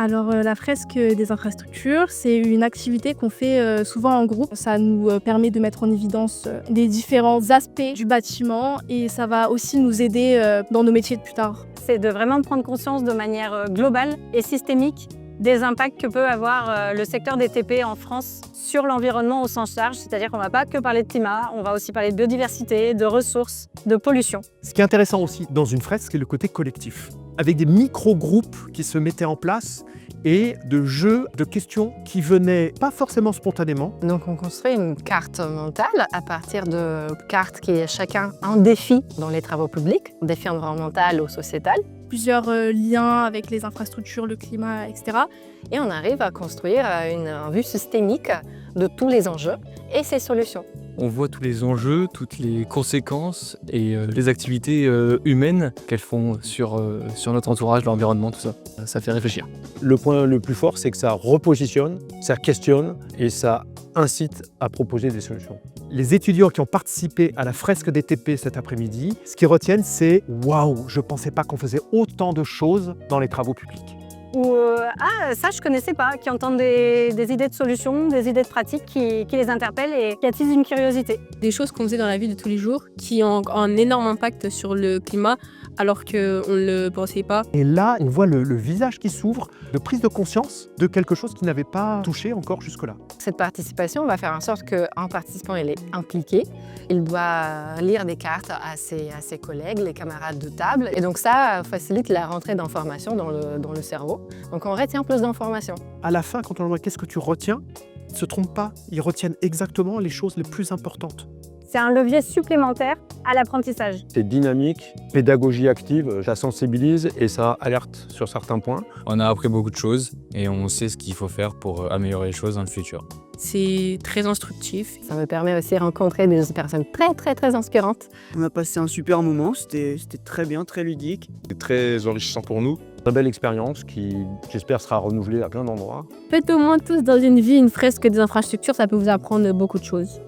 Alors, la fresque des infrastructures, c'est une activité qu'on fait souvent en groupe. Ça nous permet de mettre en évidence les différents aspects du bâtiment et ça va aussi nous aider dans nos métiers de plus tard. C'est de vraiment prendre conscience de manière globale et systémique des impacts que peut avoir le secteur des TP en France sur l'environnement au sens large. C'est-à-dire qu'on ne va pas que parler de climat, on va aussi parler de biodiversité, de ressources, de pollution. Ce qui est intéressant aussi dans une fresque, c'est le côté collectif, avec des micro-groupes qui se mettaient en place et de jeux, de questions qui venaient pas forcément spontanément. Donc on construit une carte mentale à partir de cartes qui est chacun un défi dans les travaux publics, un défi environnemental ou sociétal. Plusieurs liens avec les infrastructures, le climat, etc. Et on arrive à construire une vue systémique de tous les enjeux et ses solutions. On voit tous les enjeux, toutes les conséquences et les activités humaines qu'elles font sur notre entourage, l'environnement, tout ça. Ça fait réfléchir. Le point le plus fort, c'est que ça repositionne, ça questionne et ça incite à proposer des solutions. Les étudiants qui ont participé à la fresque des TP cet après-midi, ce qu'ils retiennent, c'est « Waouh, je ne pensais pas qu'on faisait autant de choses dans les travaux publics ». Ou ah, ça je connaissais pas, qui entendent des idées de solutions, des idées de pratiques qui les interpellent et qui attisent une curiosité. Des choses qu'on faisait dans la vie de tous les jours qui ont un énorme impact sur le climat alors qu'on ne le pensait pas. Et là, on voit le visage qui s'ouvre de prise de conscience de quelque chose qui n'avait pas touché encore jusque-là. Cette participation va faire en sorte qu'un participant il est impliqué, il doit lire des cartes à ses collègues, les camarades de table, et donc ça facilite la rentrée d'informations dans le cerveau. Donc on retient plus d'informations. À la fin, quand on leur demande qu'est-ce que tu retiens, ils ne se trompent pas, ils retiennent exactement les choses les plus importantes. C'est un levier supplémentaire à l'apprentissage. C'est dynamique, pédagogie active, ça sensibilise et ça alerte sur certains points. On a appris beaucoup de choses et on sait ce qu'il faut faire pour améliorer les choses dans le futur. C'est très instructif. Ça me permet aussi de rencontrer des personnes très inspirantes. On a passé un super moment, c'était très bien, très ludique. C'est très enrichissant pour nous. Très belle expérience qui, j'espère, sera renouvelée à plein d'endroits. Faites au moins tous dans une vie une fresque des infrastructures, ça peut vous apprendre beaucoup de choses.